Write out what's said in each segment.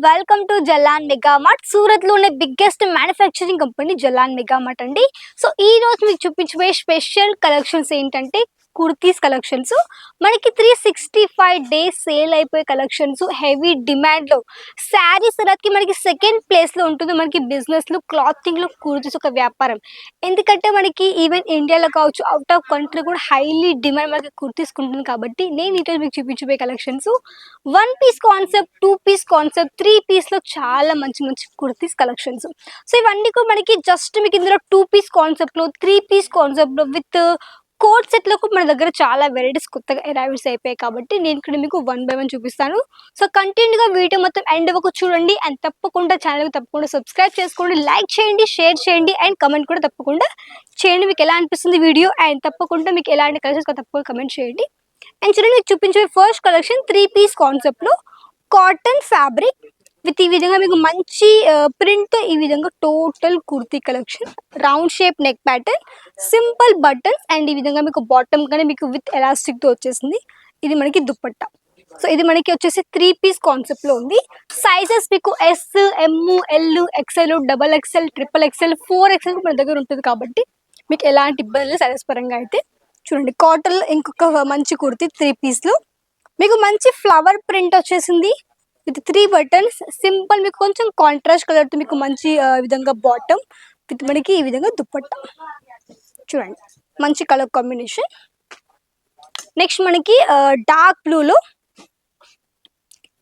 Welcome to Jalan mega mart. Surat లోనే biggest manufacturing company Jalan mega mart అండి. So ఈ రోజు మీకు చూపించబోయే స్పెషల్ కలెక్షన్స్ ఏంటంటే కుర్తీస్ కలెక్షన్స్. మనకి 365 డేస్ సేల్ అయిపోయే కలెక్షన్స్, హెవీ డిమాండ్ లో శారీస్ కి మనకి సెకండ్ ప్లేస్ లో ఉంటుంది. మనకి బిజినెస్ లో క్లాతింగ్ లో కుర్తీస్ ఒక వ్యాపారం. ఎందుకంటే మనకి ఈవెన్ ఇండియాలో కావచ్చు, అవుట్ ఆఫ్ కంట్రీ కూడా హైలీ డిమాండ్ మనకి కుర్తీస్ ఉంటుంది. కాబట్టి నేను ఈరోజు మీకు చూపించబోయే collections one piece concept, two piece concept, three piece లో చాలా మంచి మంచి కుర్తీస్ కలెక్షన్స్. సో ఇవన్నీ కూడా మనకి జస్ట్ మీకు ఇందులో టూ పీస్ కాన్సెప్ట్ లో, త్రీ పీస్ కాన్సెప్ట్ లో విత్ కోట్ సెట్ లో మన దగ్గర చాలా వెరైటీస్ కొత్తగా అరైవ్స్ అయిపోయాయి. కాబట్టి నేను ఇక్కడ మీకు వన్ బై వన్ చూపిస్తాను. సో కంటిన్యూగా వీడియో మొత్తం ఎండ్ వరకు చూడండి. అండ్ తప్పకుండా ఛానల్ తప్పకుండా సబ్స్క్రైబ్ చేసుకోండి, లైక్ చేయండి, షేర్ చేయండి అండ్ కమెంట్ కూడా తప్పకుండా చేయండి. మీకు ఎలా అనిపిస్తుంది వీడియో, అండ్ తప్పకుండా మీకు ఎలాంటి కలెక్షన్స్ తప్పకుండా కమెంట్ చేయండి. అండ్ చూడండి, మీకు చూపించే first collection three piece concept లో కాటన్ ఫ్యాబ్రిక్ విత్ ఈ విధంగా మీకు మంచి ప్రింట్ తో ఈ విధంగా total kurti collection. Round shape neck pattern, simple buttons and ఈ విధంగా మీకు బాటమ్ కానీ మీకు విత్ ఎలాస్టిక్ తో వచ్చేసింది. ఇది మనకి దుప్పట్టా. సో ఇది మనకి వచ్చేసి త్రీ పీస్ కాన్సెప్ట్ లో ఉంది. సైజెస్ మీకు S, M, L, XL, double XL, triple XL, 4XL మన దగ్గర ఉంటుంది. కాబట్టి మీకు ఎలాంటి ఇబ్బందులు సైజెస్ పరంగా అయితే చూడండి. కాటన్ ఇంకొక మంచి కుర్తీ త్రీ పీస్ లో మీకు మంచి ఫ్లవర్ ప్రింట్ వచ్చేసింది విత్ త్రీ బటన్స్. సింపుల్ మీకు కొంచెం కాంట్రాస్ట్ కలర్ తో మీకు మంచి విధంగా బాటమ్ విత్ మనకి ఈ విధంగా దుప్పట్టా. చూడండి మంచి కలర్ కాంబినేషన్. నెక్స్ట్ మనకి డార్క్ బ్లూ లో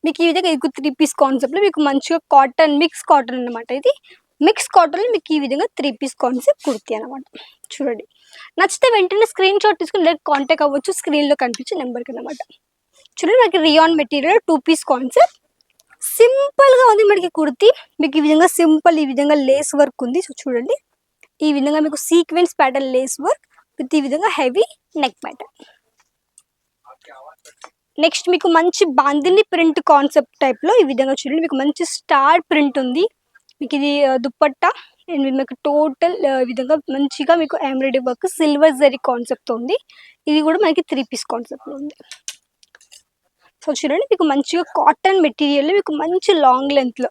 మీకు ఈ విధంగా త్రీ పీస్ కాన్సెప్ట్ లో మీకు మంచిగా కాటన్, మిక్స్ కాటన్ అనమాట. ఇది మిక్స్ కాటన్ లో మీకు ఈ విధంగా త్రీ పీస్ కాన్సెప్ట్ కుర్తీ అనమాట. చూడండి, నచ్చితే వెంటనే స్క్రీన్ షాట్ తీసుకుని డైరెక్ట్ కాంటాక్ట్ అవ్వచ్చు స్క్రీన్ లో కనిపించే నెంబర్కి అనమాట. చూడండి, మనకి rayon material two piece concept. Simple గా ఉంది మనకి కుర్తీ. మీకు ఈ విధంగా సింపుల్ ఈ విధంగా లేస్ వర్క్ ఉంది. సో చూడండి, ఈ విధంగా మీకు sequence pattern lace work with ఈ విధంగా హెవీ నెక్ ప్యాటర్న్. నెక్స్ట్ మీకు మంచి బాందిని ప్రింట్ కాన్సెప్ట్ టైప్ లో ఈ విధంగా చూడండి, మీకు మంచి స్టార్ ప్రింట్ ఉంది. మీకు ఇది దుప్పట్టా అండ్ మీకు టోటల్ విధంగా మంచిగా మీకు embroidery work silver zari concept ఉంది. ఇది కూడా మనకి త్రీ పీస్ కాన్సెప్ట్ లో ఉంది. సో చూడండి, మీకు మంచిగా కాటన్ మెటీరియల్, మీకు మంచి లాంగ్ లెంత్ లో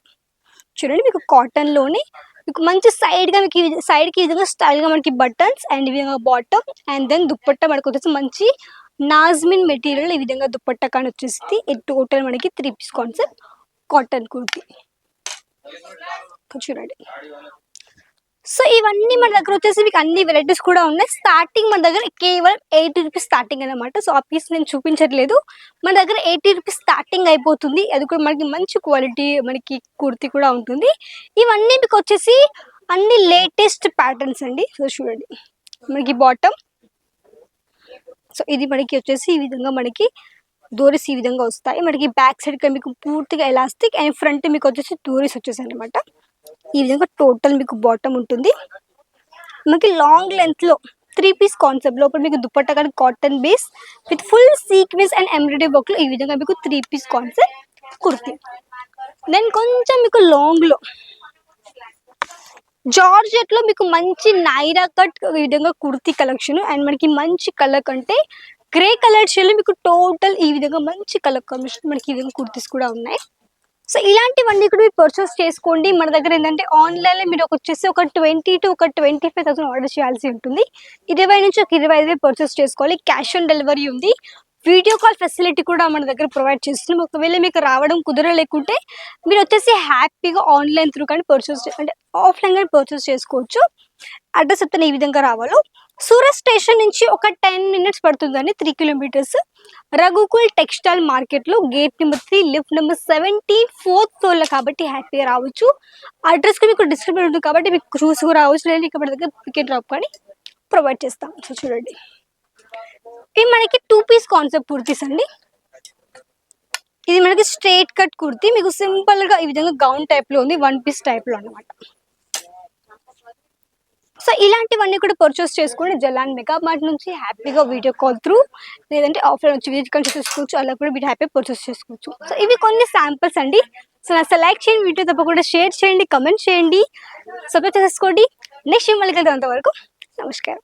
చూడండి, మీకు కాటన్ లోనే మీకు మంచి సైడ్ గా మీకు సైడ్ కి ఈ విధంగా స్టైల్ గా మనకి బటన్స్ అండ్ ఈ విధంగా బాటమ్ అండ్ దెన్ దుప్పట్టా మనకు వచ్చేసి మంచి నాజ్మిన్ మెటీరియల్ ఈ విధంగా దుప్పట్టా కానీ వచ్చేసి టోటల్ మనకి three piece concept cotton kurti. చూడండి, సో ఇవన్నీ మన దగ్గర వచ్చేసి మీకు అన్ని వెరైటీస్ కూడా ఉన్నాయి. స్టార్టింగ్ మన దగ్గర కేవలం 80 రూపీస్ స్టార్టింగ్ అనమాట. సో ఆ పీస్ నేను చూపించట్లేదు. మన దగ్గర 80 రూపీస్ స్టార్టింగ్ అయిపోతుంది. అది కూడా మనకి మంచి క్వాలిటీ మనకి కుర్తీ కూడా ఉంటుంది. ఇవన్నీ మీకు వచ్చేసి అన్ని లేటెస్ట్ ప్యాటర్న్స్ అండి. సో చూడండి, మనకి బాటమ్. సో ఇది మనకి వచ్చేసి ఈ విధంగా మనకి డోరీస్ ఈ విధంగా వస్తాయి. మనకి బ్యాక్ సైడ్ మీకు పూర్తిగా ఎలాస్టిక్ అండ్ ఫ్రంట్ మీకు వచ్చేసి డోరీస్ వచ్చేసాయి అనమాట. ఈ విధంగా టోటల్ మీకు బాటమ్ ఉంటుంది. మనకి లాంగ్ లెంత్ లో త్రీ పీస్ కాన్సెప్ట్ లోపల మీకు దుప్పట్టా కానీ cotton base with full sequence and embroidery work లో ఈ విధంగా మీకు three piece concept kurti. Then కొంచెం మీకు లాంగ్ లో జార్జెట్ లో మీకు మంచి నైరా కట్ ఈ విధంగా కుర్తీ కలెక్షన్ అండ్ మనకి మంచి కలర్ కంటే గ్రే కలర్ షేడ్ లో మీకు టోటల్ ఈ విధంగా మంచి కలర్ కాంబినేషన్ మనకి ఈ విధంగా కుర్తీస్ కూడా ఉన్నాయి. సో ఇలాంటివన్నీ కూడా మీరు పర్చేస్ చేసుకోండి. మన దగ్గర ఏంటంటే ఆన్లైన్ లో మీరు వచ్చేసి ఒక 20 to 25,000 ఆర్డర్ చేయాల్సి ఉంటుంది. 20 నుంచి ఒక 25,000 పర్చేస్ చేసుకోవాలి. క్యాష్ ఆన్ డెలివరీ ఉంది. వీడియో కాల్ ఫెసిలిటీ కూడా మన దగ్గర ప్రొవైడ్ చేస్తున్నాం. ఒకవేళ మీకు రావడం కుదరలేకుంటే మీరు వచ్చేసి హ్యాపీగా ఆన్లైన్ త్రూ కానీ పర్చేస్ అంటే ఆఫ్లైన్ కానీ పర్చేస్ చేసుకోవచ్చు. అడ్రస్ చెప్తాను ఈ విధంగా రావాలో. సూరత్ స్టేషన్ నుంచి ఒక 10 minutes పడుతుందండి, 3 kilometers. రఘుకుల్ టెక్స్టైల్ మార్కెట్ లో gate number 3 lift number 70 4th floor లో. కాబట్టి హ్యాపీగా రావచ్చు. అడ్రస్ కి మీకు డిస్క్రిప్షన్ ఉంటుంది కాబట్టి మీకు చూసి రావచ్చు. లేదు ఇక్కడ దగ్గర పిక్ అండ్ డ్రాప్ కానీ ప్రొవైడ్ చేస్తాం. సో చూడండి, ఇది మనకి టూ పీస్ కాన్సెప్ట్ కుర్తీస్ అండి. ఇది మనకి స్ట్రైట్ కట్ కుర్తీ, మీకు సింపుల్ గా ఈ విధంగా గౌన్ టైప్ లో ఉంది, వన్ పీస్ టైప్ లో అనమాట. సో ఇలాంటివన్నీ కూడా పర్చేస్ చేసుకోండి జలాన్ మెగా మార్ట్ నుంచి. హ్యాపీగా వీడియో కాల్ త్రూ లేదంటే ఆఫ్లైన్ వచ్చి విజిట్ కానీ చేసుకోవచ్చు. అలా కూడా మీరు హ్యాపీ పర్చేస్ చేసుకోవచ్చు. సో ఇవి కొన్ని శాంపిల్స్ అండి. సో నా లైక్ చేయండి, వీడియో తప్పకుండా షేర్ చేయండి, కమెంట్ చేయండి, సబ్స్క్రైబ్ చేసుకోండి. నెక్స్ట్ మళ్ళీ అంతవరకు నమస్కారం.